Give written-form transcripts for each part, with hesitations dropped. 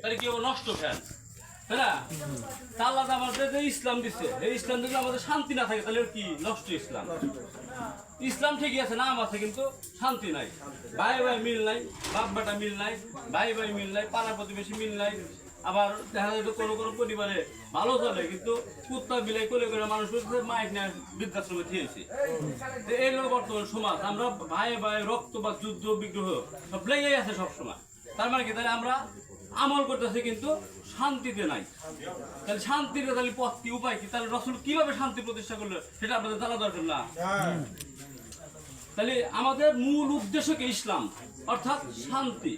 তাহলে কি হবে নষ্ট ফ্যান, তাই না? আল্লাহ আমাদের যে ইসলাম দিচ্ছে, এই ইসলাম যদি আমাদের শান্তি না থাকে তাহলে কি নষ্ট ইসলাম? ইসলাম ঠিকই আছে, নাম আছে, কিন্তু শান্তি নাই, ভাই ভাই মিল নাই, বাপ বেটা মিল নাই, ভাই ভাই মিল নাই, পাড়া প্রতিবেশী মিল নাই। আবার দেখা যায় কোনো কোনো পরিবারে ভালো চলে, কিন্তু কুত্তা বিলাই কোলে করে মানুষ মাইক নিয়ে বৃদ্ধাশ্রমে খেয়েছে। এই হলো বর্তমান সমাজ। আমরা ভাই ভাই রক্ত বা যুদ্ধ বিগ্রহ সব লেগেই আছে সবসময়। তার মানে কি, তাহলে আমরা আমল করতেছি কিন্তু শান্তিতে নাই। তাহলে শান্তিতে তাহলে পথ কি, উপায় কি? তাহলে রাসূল কিভাবে শান্তি প্রতিষ্ঠা করলো সেটা আপনাদের জানা দরকার না? তাহলে আমাদের মূল উদ্দেশ্য কি? ইসলাম, অর্থাৎ শান্তি।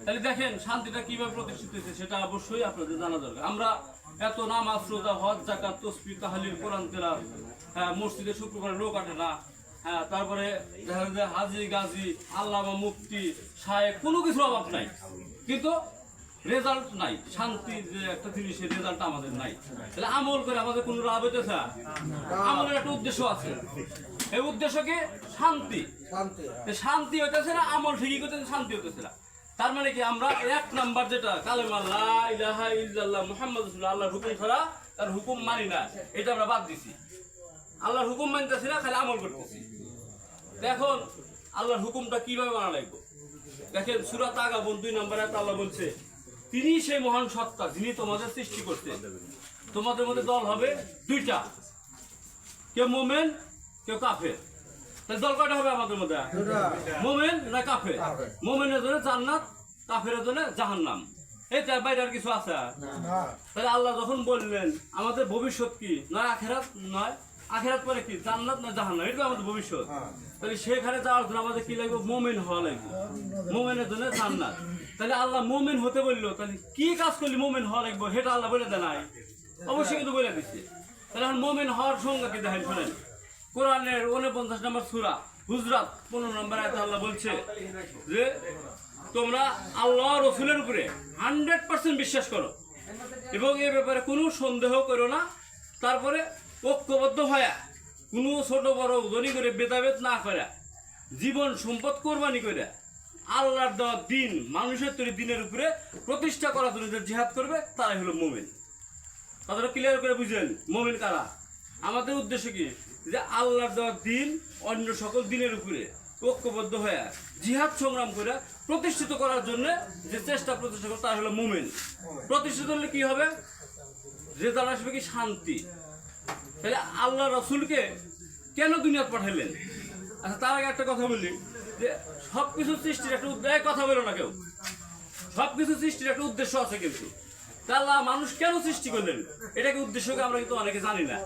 তাহলে দেখেন শান্তিটা কিভাবে প্রতিষ্ঠিত হয়েছে সেটা অবশ্যই আপনাদের জানা দরকার। আমরা এত নামাজ, রোজা, হজ, যাকাত, তাসবিহ, তাহলিল, কোরআন তেলাওয়াত, মসজিদে শুক্রবার লোক আসে না, তারপরে দেখা যায় হাজি গাজী, আল্লামা, মুফতি, শায়েখ, কোনো কিছুর অভাব নাই, কিন্তু রেজাল্ট নাই। শান্তির যে একটা জিনিসের রেজাল্ট আমাদের নাই। তাহলে আমল করে আমাদের কোনো লাভ হইতেছে? আমলের একটা উদ্দেশ্য আছে, এই উদ্দেশ্য কি? শান্তি। শান্তি হইতেছে না, আমল ঠিকই করতেছে, শান্তি হইতেছে না। তার মানে কি, আমরা এক নাম্বার যেটা কালেমা লা ইলাহা ইল্লাল্লাহ মুহাম্মাদুর রাসূলুল্লাহ, আল্লাহর হুকুম ছাড়া তার হুকুম মানি না, এটা আমরা বাদ দিছি। আল্লাহর হুকুম মানতেছি না, খালি আমল করতেছি। এখন আল্লাহর হুকুমটা কিভাবে মানা লাগবে? দেখেন সূরা তাগাবুন 2 নম্বর আয়াতে আল্লাহ বলছে, তিনি সেই মহান সত্তা যিনি তোমাদের সৃষ্টি করতে। তোমাদের মধ্যে দল হবে দুইটা, কেউ মুমিন কেউ কাফের। তাহলে দল কয়টা হবে আমাদের মধ্যে? মুমিন না কাফের? মুমিনের জন্য জান্নাত, কাফেরের জন্য জাহান্নাম। এই তার বাইরে আর কিছু আছে? তাহলে আল্লাহ যখন বললেন আমাদের ভবিষ্যৎ কি, নয় আখিরাত, নয় আখিরাত পরে কি, জান্নাত না জাহান্নাম, এটা আমাদের ভবিষ্যৎ। তাহলে সেখানে যাওয়ার জন্য আমাদের কি লাগবে? মুমিন হওয়া লাগবে, মুমিনের জন্য জান্নাত। তাহলে আল্লাহ মুমিন হতে বললো, তাহলে কি কাজ করলে মুমিন হওয়া লাগবে সেটা আল্লাহ বলে দেয় নাই? অবশ্যই কিন্তু বলে দিচ্ছে। তাহলে এখন মুমিন হওয়ার সংজ্ঞা কি দেখেন, শোনেন। কোরআনের 49 নম্বর সূরা হুজরাত 15 নম্বর আয়াতে আল্লাহ বলছে যে তোমরা আল্লাহ রাসূলের উপরে 100% বিশ্বাস করো এবং এই ব্যাপারে কোনো সন্দেহ করো না। তারপরে ঐক্যবদ্ধ হয়ে কোনো ছোট বড় ধনী করে ভেদাভেদ না করে জীবন সম্পদ কোরবানি করে আল্লাহর দেওয়া দিন, মানুষের তৈরি দিনের উপরে প্রতিষ্ঠা করার জন্য যে জিহাদ করবে তারাই হলো মুমিন। কথাটা ক্লিয়ার করে বুঝলেন? মুমিন কারা? আমাদের উদ্দেশ্য কি? যে আল্লাহর দেওয়া দিন অন্য সকল দিনের উপরে ঐক্যবদ্ধ হয়ে জিহাদ সংগ্রাম করে প্রতিষ্ঠিত করার জন্য যে চেষ্টা প্রতিষ্ঠা করে তারা হলো মুমিন। প্রতিষ্ঠিত হলে কি হবে? রেজাল্ট আসবে কি? শান্তি। তাহলে আল্লাহ রাসূলকে কেন দুনিয়াতে পাঠাইলেন? আচ্ছা, তার আগে একটা কথা বলি যে সবকিছু সৃষ্টির একটা উদ্দেশ্য, কথা বলো না কেউ, সবকিছু সৃষ্টির একটা উদ্দেশ্য আছে। কিন্তু আল্লাহ মানুষ কেন সৃষ্টি করলেন এটাকে উদ্দেশ্যকে আমরা কিন্তু অনেকে জানি না।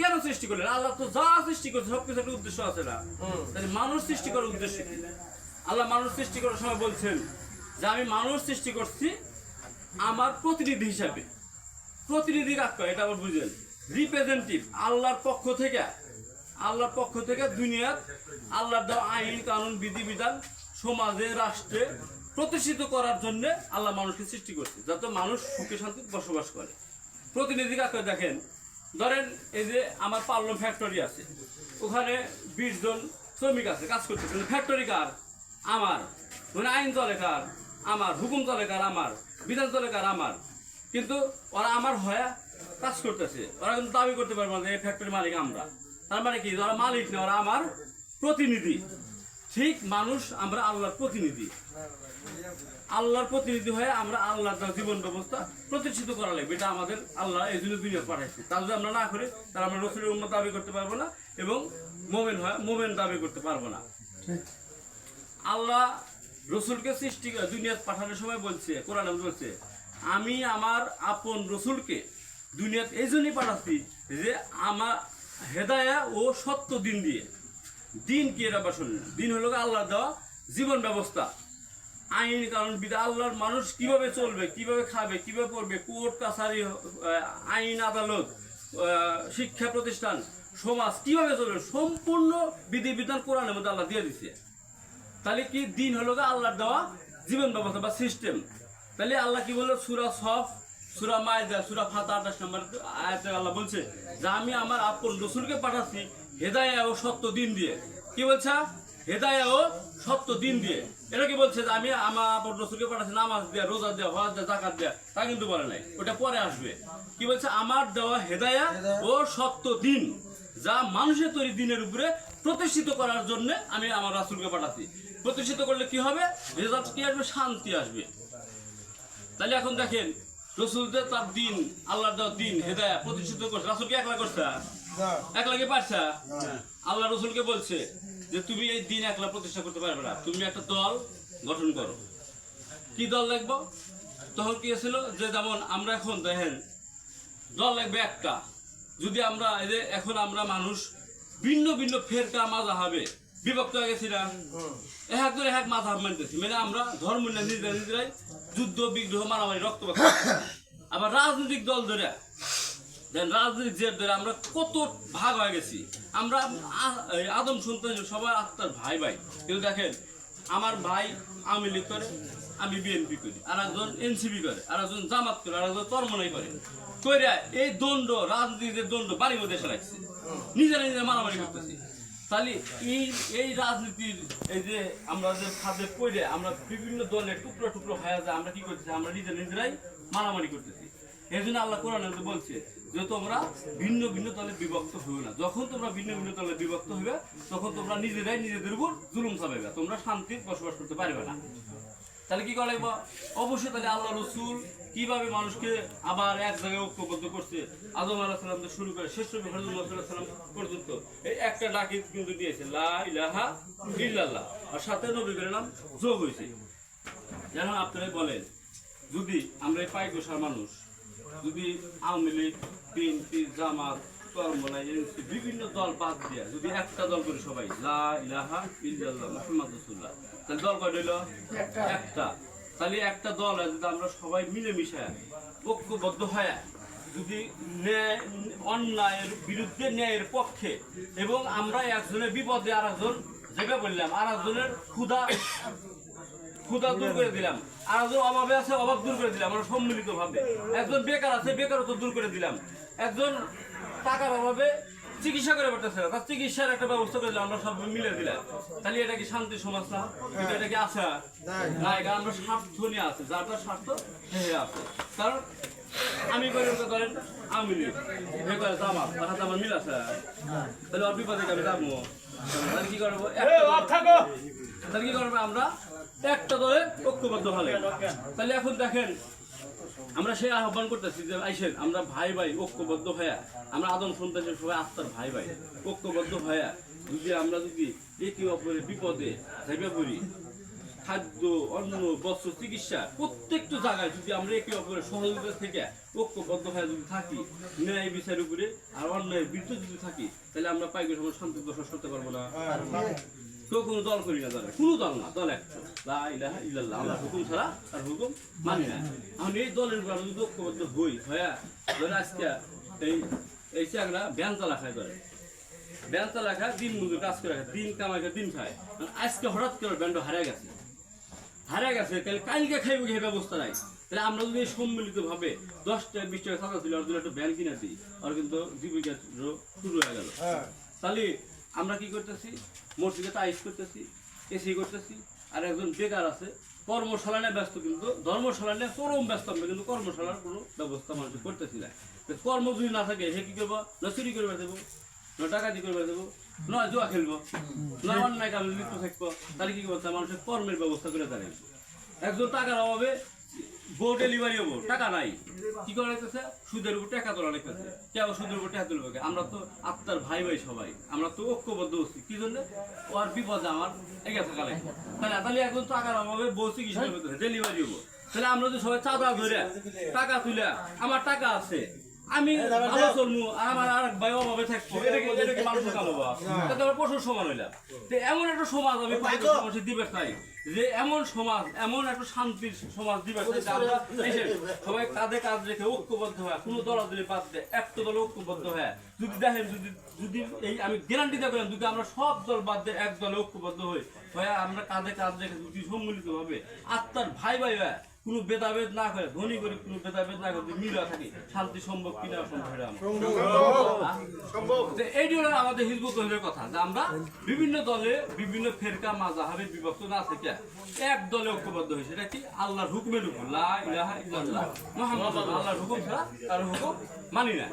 কেন সৃষ্টি করলেন? আল্লাহ তো যা সৃষ্টি করছে সবকিছু একটা উদ্দেশ্য আছে না? তাহলে মানুষ সৃষ্টি করার উদ্দেশ্য কি? আল্লাহ মানুষ সৃষ্টি করার সময় বলছেন যে আমি মানুষ সৃষ্টি করছি আমার প্রতিনিধি হিসাবে। প্রতিনিধি কাকে? এটা আবার বুঝলেন? রিপ্রেজেন্টেটিভ। আল্লাহর পক্ষ থেকে দুনিয়ার আল্লাহর দেওয়া আইন কানুন বিধিবিধান সমাজে রাষ্ট্রে প্রতিষ্ঠিত করার জন্য আল্লাহ মানুষকে সৃষ্টি করছে, যাতে মানুষ সুখে শান্তিতে বসবাস করে। প্রতিনিধি কাকে? দেখেন, ধরেন এই যে আমার পার্লম ফ্যাক্টরি আছে, ওখানে 20 জন শ্রমিক আছে, কাজ করতেছে। ফ্যাক্টরি কার? আমার। মানে আইন চলে কার? আমার। হুকুম চলে কার? আমার। বিধান চলে কার? আমার। কিন্তু ওরা আমার হয়ে কাজ করতেছে, ওরা কিন্তু দাবি করতে পারবে না যে এই ফ্যাক্টরি মালিক আমরা। তার মানে কি? ওরা মালিক না, ওরা আমার প্রতিনিধি। ঠিক মানুষ আমরা আল্লাহর প্রতিনিধি। আল্লাহর প্রতিনিধি হয়ে আমরা আল্লাহর জীবন ব্যবস্থা প্রতিষ্ঠিত করা লাগবে। এটা আমাদের আল্লাহ এই জন্য দুনিয়া পাঠাইছে। তা যদি আমরা না করি তাহলে আমরা রাসূলের উম্মত দাবি করতে পারবো না এবং মুমিন দাবি করতে পারবো না। আল্লাহ রাসূলকে সৃষ্টি দুনিয়াতে পাঠানোর সময় বলছে, কোরআনে বলছে, আমি আমার আপন রাসূলকে দুনিয়াতে এই জন্যই পাঠাচ্ছি যে আমার হেদায়া ও সত্য দিন দিয়ে। দিন কি? এটা শুনলেন, দিন হলো আল্লাহ দেওয়া জীবন ব্যবস্থা, আইন কানুন বিধি, আল্লাহর মানুষ কিভাবে চলবে, কিভাবে খাবে, কিভাবে পড়বে, কোর্ট কাছারি, আইন আদালত, শিক্ষা প্রতিষ্ঠান, সমাজ কিভাবে চলবে, সম্পূর্ণ বিধিবিধান কোরআনের মধ্যে আল্লাহ দিয়ে দিচ্ছে। তাহলে কি? দিন হলো আল্লাহর দেওয়া জীবন ব্যবস্থা বা সিস্টেম। তাহলে আল্লাহ কি বললো? সূরা সফ, সূরা মাইদা, সূরা ফাত 28 নম্বর আয়াতে আল্লাহ বলছে যে আমি আমার আপন রাসূলকে পাঠাচ্ছি হেদায়া ও সত্য দিন দিয়ে। কি বলছে? হেদায়া ও সত্য দিন দিয়ে। এটা কি বলছে যে আমি আমার রসুলকে পাঠাচ্ছি নামাজ দেয়া, রোজা দেয়া, হজ দেয়া, যাকাত দেয়া, তা কিন্তু বলে নাই, ওটা পরে আসবে। কি বলছে? আমার দেওয়া হেদায়া ও সত্য দিন, যা মানুষের তৈরি দিনের উপরে প্রতিষ্ঠিত করার জন্য আমি আমার রাসূলকে পাঠাচ্ছি। প্রতিষ্ঠিত করলে কি হবে? রেজাল্ট কি আসবে? শান্তি আসবে। তাহলে এখন দেখেন, রসুলদের তার দিন, আল্লাহর দেওয়া দিন হেদায়া প্রতিষ্ঠিত করছে। রাসূলকে একলা করছে? একলা কি পারছে? আল্লাহ রসুলকে বলছে যে তুমি এই দিন একলা প্রতিষ্ঠা করতে পারবে না, তুমি একটা দল গঠন করো। কি দল লাগবে? তখন কি ছিল যে যেমন আমরা এখন দেখেন দল লাগবে একটা। যদি আমরা এই যে এখন আমরা মানুষ ভিন্ন ভিন্ন ফেরকা মাযহাবে বিভক্ত হয়ে গেছি না, এক ধরে এক মাযহাব মানতেছি, মানে আমরা ধর্ম নিয়ে নিজেরাই যুদ্ধ বিগ্রহ মারামারি রক্তপাত। আবার রাজনৈতিক দল ধরে রাজনৈতিক জেট ধরে আমরা কত ভাগ হয়ে গেছি। আমরা আদম সন্তান সবাই আত্মার ভাই ভাই। কিন্তু দেখেন, আমার ভাই আওয়ামী লীগ করে, আমি বিএনপি করি, আর একজন এনসিপি করে, আর একজন জামাত করে, আর একজন চরমনাই করে। কইরা এই দ্বন্দ্ব, রাজনীতির দ্বন্দ্ব বাড়ির মধ্যে এসে রাখছে, নিজেরা নিজেরা মারামারি করতেছি। তাহলে এই রাজনীতির এই যে আমরা যে খাদে পড়ে আমরা বিভিন্ন দলের টুকরো টুকরো হয়ে যায়, আমরা কি করতেছি? আমরা নিজেরাই মারামারি করতেছি। এই জন্য আল্লাহ কোরআনে বলছে যে তোমরা ভিন্ন ভিন্ন দলে বিভক্ত হইও না। যখন তোমরা ভিন্ন ভিন্ন দলে বিভক্ত হইবে, তখন তোমরা নিজেরাই নিজেদের উপর জুলুম চালাইবে, তোমরা শান্তির বসবাস করতে পারবে না। তাহলে কি করা লাগবে? অবশ্যই তাহলে আল্লাহ রসুল কিভাবে মানুষকে আবার এক জায়গায় ঐক্যবদ্ধ করছে, আদম আলাইহিস সালাম থেকে শুরু করে শেষ নবী হযরত মুহাম্মদ সাল্লাল্লাহু আলাইহি ওয়াসাল্লাম পর্যন্ত এই একটা ডাকে কিন্তু দিয়েছে, লা ইলাহা ইল্লাল্লাহ, আর সাথে নবীর নাম যোগ হয়েছে। যেন আপনারা বলেন, যদি আমরা এই পাইকোষার মানুষ যদি আওয়ামী লীগ, বিএনপি, জামাত, চরমনাই, এনসিপি বিভিন্ন দল বাদ দিয়ে যদি একটা দল করে সবাই লা ইলাহা ইল্লাল্লাহ মুহাম্মাদুর রাসূলুল্লাহ, তাহলে দল কয়টা হইল? একটা। তাহলে একটা দল যদি আমরা সবাই মিলেমিশে ঐক্যবদ্ধ হয়ে যদি অন্যায়ের বিরুদ্ধে ন্যায়ের পক্ষে, এবং আমরা একজনের বিপদে আর একজন যেটা বললাম, আর একজনের ক্ষুধা দূর করে দিলাম, আর একজন অভাবে আছে অভাব দূর করে দিলাম, আমরা সম্মিলিত ভাবে। একজন বেকার আছে বেকারত্ব দূর করে দিলাম, একজন টাকার অভাবে চিকিৎসা করে পারতেছে না, তার চিকিৎসার একটা ব্যবস্থা করে দিলাম, আমরা সব মিলে দিলাম। তাহলে এটা কি শান্তি সমাজ না? কিন্তু এটা কি আছে? নাই, কারণ আমরা স্বার্থ নিয়ে আছে, যার যার স্বার্থ হয়ে আছে। কারণ আমি করে ধরেন আওয়ামী লীগ, জামাত, তার সাথে আমার মিল আছে, তাহলে ওর বিপদে আমি যাবো, তাহলে কি করবো? তাহলে কি করবো? আমরা একটা দলে ঐক্যবদ্ধ হলে। তাহলে এখন দেখেন, আমরা সেই আহ্বান করতেছি যে আইসেন আমরা ভাই ভাই ঐক্যবদ্ধ হয়ে, আমরা আদম সন্তানের সবাই আত্মার ভাই ভাই ঐক্যবদ্ধ হয়ে যদি আমরা যদি একে অপরের বিপদে ভেবে পড়ি, খাদ্য, অন্ন, বস্ত্র, চিকিৎসা প্রত্যেকটা জায়গায় যদি আমরা একে অপরের সহযোগিতা থেকে ঐক্যবদ্ধ হয়ে যদি থাকি, ন্যায় বিচারের উপরে আর অন্যায়ের বিরুদ্ধে যদি থাকি, তাহলে আমরা পাইকারি সময় শান্তি বসবাস করতে পারবো না। কেউ কোনো দল করি না, দলে কোনো দল না, দল একটা, লা ইলাহা ইল্লাল্লাহ, আল্লাহর হুকুম ছাড়া তার হুকুম মানি না। এখন এই দলের উপর যদি ঐক্যবদ্ধ হই হয়ে ধরে আজকে এই চাকরা ব্যান চালা খায়, করে ব্যান চালা খায়, দিন মজুর কাজ করে খায়, দিন কামাই খায়, দিন খায়। আজকে হঠাৎ করে ব্যান্ড হারিয়ে গেছে, তাহলে কালকে খাইব খেয়ে ব্যবস্থা নাই। তাহলে আমরা যদি সম্মিলিত ভাবে 10 টাকা 20 টাকা ছাতা ছিল, আর যদি একটা ব্যান কিনে দিই, আর কিন্তু জীবিকা শুরু হয়ে গেল। তাহলে আমরা কি করতেছি? মসজিদে টাইস করতেছি, এসি করতেছি, আর একজন বেকার আছে কর্মশালা নিয়ে ব্যস্ত, কিন্তু ধর্মশালা নিয়ে চরম ব্যস্ত, আমরা কিন্তু কর্মশালার কোনো ব্যবস্থা মানুষ করতেছি না। কর্ম যদি না থাকে, সে কি করবো? না চুরি করবে দেবো, না ডাকাতি করবে দেবো, নয় জুয়া খেলবো, নয় অন্যায় কাজে লিপ্ত থাকবো। তাহলে কি করতে? মানুষের কর্মের ব্যবস্থা করে দাঁড়াবে। একজন টাকার অভাবে বউ ডেলিভারি হবো, টাকা নাই, কি করে লাগতেছে? সুদের উপর টাকা তোলা লাগতেছে। কেউ সুদের উপর টাকা তুলবে? আমরা তো আত্মার ভাই ভাই সবাই, আমরা তো ঐক্যবদ্ধ হচ্ছি। কি জন্য? ওর বিপদে আমার এগিয়ে থাকা লাগবে। তাহলে একজন টাকার অভাবে বউ চিকিৎসা করতেছে, ডেলিভারি হবো। তাহলে আমরা যদি সবাই চাঁদা ধরে টাকা তুলে, আমার টাকা আছে, আমি ভালো চলবো, আর আমার আর ভাই অভাবে থাকবো, এটা কি মানুষের কাম হবো? তাতে আমরা পশুর সমান হইলাম। এমন একটা সমাজ আমি মানুষের দিবে চাই, যে এমন সমাজ, এমন একটা শান্তির সমাজ দিবে চাই, সবাই কাঁধে কাঁধ রেখে ঐক্যবদ্ধ হয়, কোনো দলাদলি বাদ দেয়, একটা দল ঐক্যবদ্ধ হয়। যদি দেখেন, যদি এই আমি গ্যারান্টি দিয়ে বললাম, যদি আমরা সব দল বাদ দিয়ে এক দলে ঐক্যবদ্ধ হই, আমরা কাঁধে কাঁধ রেখে যদি সম্মিলিত ভাবে আত্মার ভাই ভাই হয়, কোনো ভেদাভেদ না করে, ধনী গরিব কোনো ভেদাভেদ না করে যদি মিলা থাকে, শান্তি সম্ভব কিনা অসম্ভব এটা এইটি হলো আমাদের হিজবুত তৌহিদের কথা, যে আমরা বিভিন্ন দলে বিভিন্ন ফেরকা মাযহাবে বিভক্ত না থেকে এক দলে ঐক্যবদ্ধ হয়েছে। এটা কি আল্লাহর হুকুমের উপর, লা ইলাহা ইল্লাল্লাহ মুহাম্মাদুর আল্লাহর হুকুম ছাড়া তার হুকুম মানি না।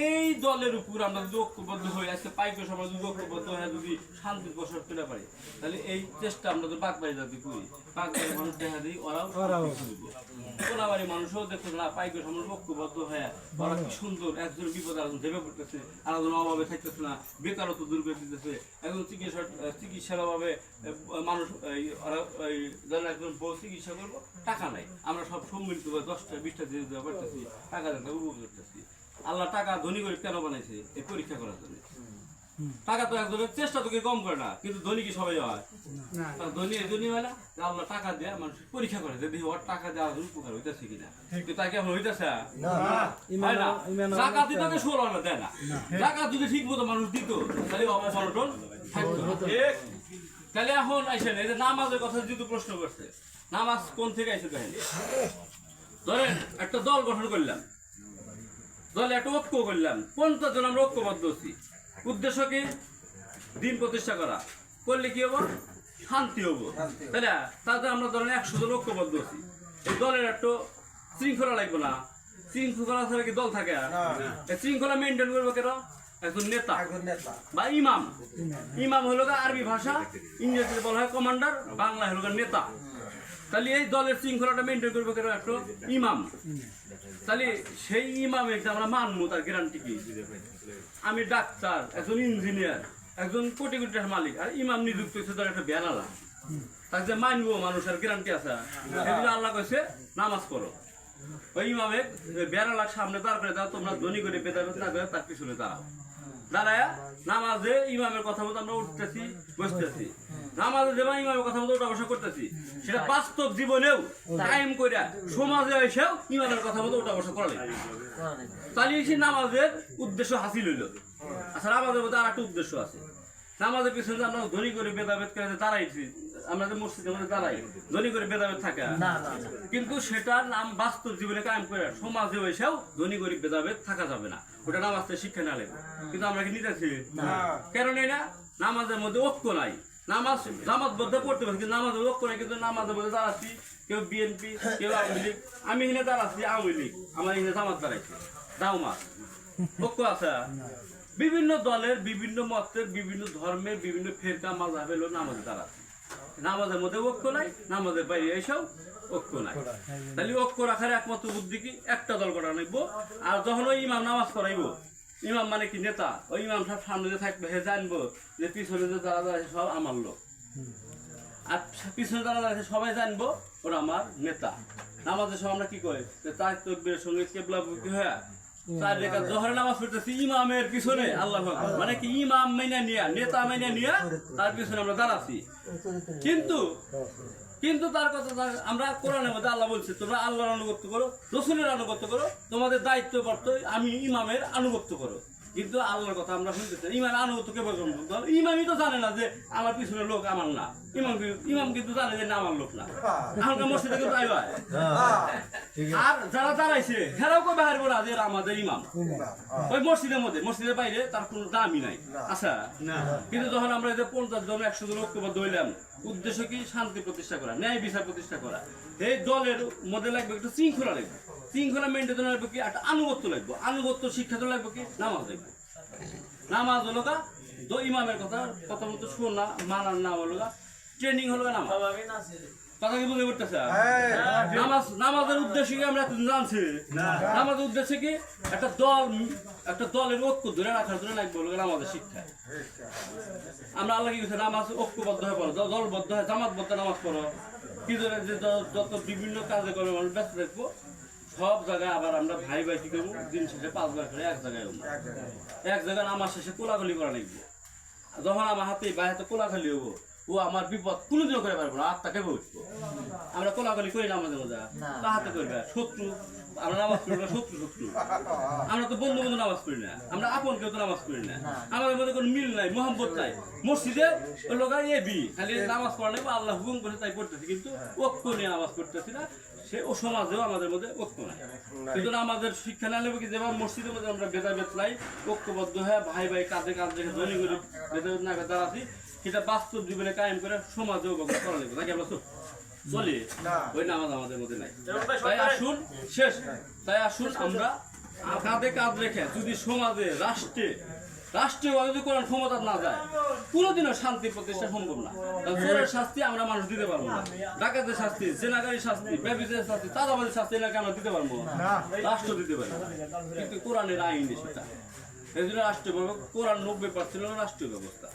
এই দলের উপর আমরা যদি ঐক্যবদ্ধ হই, আজকে পাইকে সমাজ যদি ঐক্যবদ্ধ হয়ে যদি শান্তির বসত পেতে পারি, তাহলে এই চেষ্টা আমরা তো বাগবাড়ি যাতে করি, বাগবাড়ি মানুষ দেখা দিই ওরাও কোনাবাড়ি মানুষও দেখতে না পাইকে সমাজ ঐক্যবদ্ধ হয়ে ওরা কি সুন্দর, একজন বিপদ আরেকজন ভেবে পড়তেছে, আরেকজন অভাবে থাকতেছে না, বেকারত্ব দূর করে দিতেছে, একজন চিকিৎসার অভাবে মানুষ যারা একজন বউ চিকিৎসা করবো টাকা নাই, আমরা সব সম্মিলিত 10টা 20টা দিয়ে দেওয়া করতেছি, টাকা দিতে উপভোগ করতেছি। আল্লাহ টাকা ধনী গরিব কেন বানাইছে? এই পরীক্ষা করার জন্য। টাকা তো একজনের চেষ্টা তোকে কম করে না, কিন্তু ধনী কি সবাই হয়? ধনী এই জন্যই হয় না আল্লাহ টাকা দেয়া মানুষ পরীক্ষা করে, যে দেখি ওর টাকা দেওয়া উপকার হইতেছে কিনা, কিন্তু তাকে এখন হইতেছে হয় না। টাকা দিতে 16 আনা দেয় না, টাকা যদি ঠিক মতো মানুষ দিত তাহলে অবসরটন থাকতো। তাহলে এখন আইসেন এই যে নামাজের কথা যেহেতু প্রশ্ন করছে, নামাজ কোন থেকে আইসে দেখেন, ধরেন একটা দল গঠন করলাম, দলে একটা ঐক্য করলাম, 50 জন আমরা ঐক্যবদ্ধ হচ্ছি, উদ্দেশ্য কি দিন প্রতিষ্ঠা করা, করলে কি হবো? শান্তি হবো, তাই না? তাতে আমরা ধরেন 100 জন ঐক্যবদ্ধ হচ্ছি, এই দলের একটা শৃঙ্খলা লাগবে না, শৃঙ্খলা ছাড়া কি দল থাকে? এই শৃঙ্খলা মেনটেন করবো কেন? একজন নেতা বা ইমাম। ইমাম হলো আরবি ভাষা, ইংরেজিতে বলা হয় কমান্ডার, বাংলা হলো নেতা। তাহলে এই দলের শৃঙ্খলাটা মেনটেন করবো কেন? একটা ইমাম। তাহলে সেই ইমামের আমরা মানবো, তার গ্যারান্টি কি? আমি ডাক্তার, একজন ইঞ্জিনিয়ার, একজন কোটি কোটি টাকার মালিক, আর ইমাম নিযুক্ত হয়েছে তার একটা বেলালা, তাকে যে মানবো মানুষের গ্যারান্টি আছে? সেগুলো আল্লাহ কইছে নামাজ পড়ো, ওই ইমামের বেলালার সামনে দাঁড় করে দাও, তোমরা ধনী করে বেদাবেদ না করে তার পিছনে দাঁড়াও। দাঁড়ায় নামাজে ইমামের কথা মতো আমরা উঠতেছি বসতেছি, নামাজে যেমন ইমামের কথা মতো উঠা বসা করতেছি, সেটা বাস্তব জীবনেও কায়েম করে সমাজে এসেও ইমামের কথা মতো উঠা বসা করা লাগে। তাহলে সেই নামাজের উদ্দেশ্য হাসিল হইল। আচ্ছা, নামাজের মধ্যে আর একটা উদ্দেশ্য আছে, নামাজের পিছনে আমরা ধনী করে বেদাবেদ করে দাঁড়াইছি, আমরা যে মসজিদের মধ্যে দাঁড়াই ধনী করে ভেদাভেদ থাকে, কিন্তু সেটার নাম বাস্তব জীবনে কায়েম করে সমাজে এসেও ধনী গরিব ভেদাভেদ থাকা যাবে না, ওটা নামাজটা শিক্ষা না লাগবে। কিন্তু আমরা কি নিতেছি? কেন নেই না? নামাজের মধ্যে ঐক্য নাই, নামাজ জামাতবদ্ধ পড়তে পারছি কিন্তু নামাজের ঐক্য নাই, কিন্তু নামাজের মধ্যে দাঁড়াচ্ছি কেউ বিএনপি, কেউ আওয়ামী লীগ, আমি এখানে দাঁড়াচ্ছি আওয়ামী লীগ, আমার এখানে জামাত দাঁড়াইছে, জামাত ঐক্য আছে। বিভিন্ন দলের বিভিন্ন মতের বিভিন্ন ধর্মের বিভিন্ন ফেরকা মাযহাবের লোক নামাজে দাঁড়াচ্ছে, নামাজের মধ্যে ঐক্য নাই, নামাজের বাইরে এসেও ঐক্য নাই। তাহলে ঐক্য রাখার একমাত্র বুদ্ধি কি? একটা দল করা নিব। আর যখন ওই ইমাম নামাজ পড়াইব, ইমাম মানে কি নেতা, ওই ইমাম সব সামনে যে থাকবে, হে জানবো যে পিছনে যে যারা দাঁড়াচ্ছে সব আমার লোক, আর পিছনে যারা দাঁড়াচ্ছে সবাই জানবো ওরা আমার নেতা। নামাজের সময় আমরা কি করি? তার তকবীরের সঙ্গে কিবলামুখী হয়ে 4 রাকাত জোহরের নামাজ পড়তেছি ইমামের পিছনে, আল্লাহু আকবার, মানে কি ইমাম মাইনা নিয়া, নেতা মাইনা নিয়া তার পিছনে আমরা দাঁড়াচ্ছি। কিন্তু তার কথা আমরা কোরআনের মধ্যে আল্লাহ বলছে, তোমরা আল্লাহর আনুগত্য করো, রাসূলের আনুগত্য করো, তোমাদের দায়িত্ব কর্তব্য আমি ইমামের আনুগত্য করো। কিন্তু আল্লাহর কথা আমরা শুনতেছি, ইমামের আনুগত্য কে বলবো? ইমামই তো জানে না যে আমার পিছনে লোক আমার না, ইমাম কিন্তু জানে যে না আমার লোক না, এখনকার মসজিদে কিন্তু তাই হয়। আর যারা দাঁড়াইছে হেরাও কই বাহির বলা যে আমাদের ইমাম, ওই মসজিদের মধ্যে, মসজিদের বাইরে তার কোনো দামই নাই। আচ্ছা, কিন্তু যখন আমরা 50 জন 100 জন ঐক্যবদ্ধ হইলাম, উদ্দেশ্য কি? শান্তি প্রতিষ্ঠা করা, ন্যায় বিচার প্রতিষ্ঠা করা। এই দলের মধ্যে লাগবে একটু শৃঙ্খলা লাগবে, শৃঙ্খলা মেনটেন লাগবে কি? একটা আনুগত্য লাগবে, আনুগত্য শিক্ষা তো লাগবে কি? নামাজ লাগবে। নামাজ হলো গা ইমামের কথা মতো শোনা, মানার নাম হলো গা ট্রেনিং হলো গা নামাজ। কথা কি বুঝতে পারতেছে? নামাজের উদ্দেশ্য কি আমরা জানছি? নামাজের উদ্দেশ্য কি? একটা দলের ঐক্য ধরে রাখার জন্য লাগবে হলো নামাজের শিক্ষা। আমরা আল্লাহ কি করছে? নামাজ ঐক্যবদ্ধ হয়ে পড়ো, দলবদ্ধ হয়, জামাতবদ্ধ নামাজ পড়ো, কি ধরে যে যত বিভিন্ন কাজে করে মানুষ ব্যস্ত থাকবো, সব জায়গায় আবার আমরা ভাই ভাই কি করবো? দিন শেষে 5 বার করে এক জায়গায় নামাজ শেষে কোলাগুলি করা লাগবে। যখন আমার হাতে ভাই হাতে কোলাখালি হবো, ও আমার বিপদ কোনোদিনও করে পারবো না, আত্মাকে বলবো। আমরা কোলাকুলি করি না আমাদের মধ্যে, তাহাতে করবে শত্রু, আমরা নামাজ পড়ি না শত্রু শত্রু, আমরা তো বন্ধু বন্ধু নামাজ পড়ি না, আমরা আপন কেউ তো নামাজ পড়ি না, আমাদের মধ্যে কোনো মিল নাই, মোহাম্মত নাই। মসজিদে ওই লোক এবি খালি নামাজ পড়া নেই, আল্লাহ হুকুম করে তাই পড়তেছি, কিন্তু ঐক্য নিয়ে নামাজ পড়তেছি না। সে ও সমাজেও আমাদের মধ্যে ঐক্য নাই। কিন্তু আমাদের শিক্ষা না নেবে কি, যেমন মসজিদের মধ্যে আমরা ভেদাভেদ নাই, ঐক্যবদ্ধ হয়ে ভাই ভাই কাঁধে কাঁধ রেখে ধনী গরিব ভেদাভেদ না দাঁড়াচ্ছি, সেটা বাস্তব জীবনে কায়েম করে সমাজেও ব্যবহার করা লাগবে নাকি? আমরা চলি ওই নামাজ আমাদের মধ্যে নাই। তাই আসুন শেষ, তাই আসুন আমরা কাঁধে কাঁধ রেখে যদি সমাজে রাষ্ট্রীয়ভাবে যদি কোরআন ক্ষমতা না যায়, কোনোদিনও শান্তি প্রতিষ্ঠা সম্ভব না। চোরের শাস্তি আমরা মানুষ দিতে পারবো না, ডাকাতের শাস্তি, জেনাগারির শাস্তি, ব্যভিচারের শাস্তি, চাঁদাবাজির শাস্তি এলাকা আমরা দিতে পারবো না, রাষ্ট্র দিতে পারি না। কিন্তু কোরআনের আইন সেটা, এই জন্য রাষ্ট্রীয় কোরআন 90% রাষ্ট্রীয় ব্যবস্থা।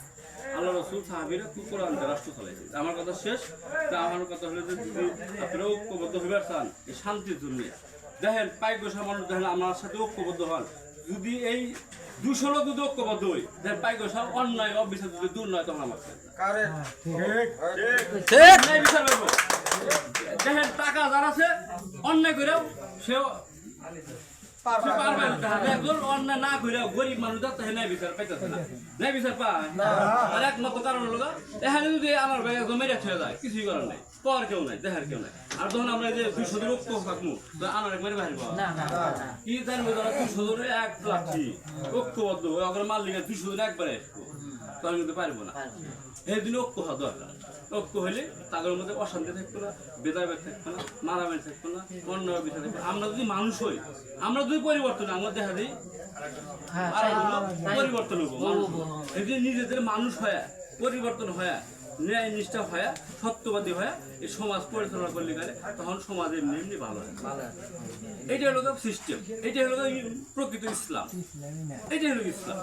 আল্লাহ রসুল সাহাবীরা কোরআন দিয়ে রাষ্ট্র চালাইছে। আমার কথা শেষ। তা আমার কথা হলো যে যদি আপনারা ঐক্যবদ্ধ হইবার চান এই শান্তির জন্য, দেখেন পাইকোষা মানুষ দেখেন আমার সাথে ঐক্যবদ্ধ হন, যদি এই 200 লোক যদি ঐক্যবদ্ধ হই, দেখেন পাইকোষা অন্যায় অবিচার যদি দূর নয়, তখন আমার বিচার করবো। দেখেন টাকা যার আছে অন্যায় করেও সেও অন্যায় না করে গরিব মানুষ ন্যায় বিচার পাইতেছে না, ন্যায় বিচার পায়। আর একমাত্র কারণ হলো এখানে যদি আমার ভাই মেরে ছেড়ে যায়, কিছুই করার নাই, পাওয়ার কেউ নাই, দেখার কেউ নাই। আর তখন আমরা যে 200 জন ঐক্য থাকবো, আমার একবারে বাহির কি জানবো, তারা 200 জনের 1 লাঠি ঐক্যবদ্ধ ওই মাল্লিকা 200 জন একবারে আসবো, তখন কিন্তু পারবো না। এই দিন ঐক্য হওয়া দরকার। ঐক্য হলে তাদের মধ্যে অশান্তি থাকতো না, ভেদাভেদ থাকতো না, মারামারি থাকতো না, অন্য বিষয় থাকতো। আমরা যদি মানুষ হই, আমরা যদি পরিবর্তন, আমরা দেখা দিই পরিবর্তন হবো। এই যে নিজেদের মানুষ হয়ে পরিবর্তন হয়ে ন্যায় নিষ্ঠা হয়ে সত্যবাদী হয়ে এই সমাজ পরিচালনা করলে গেলে তখন সমাজ এমনি এমনি ভালো হয়। এইটা হলো সিস্টেম, এইটা হলো প্রকৃত ইসলাম, এইটাই হলো ইসলাম।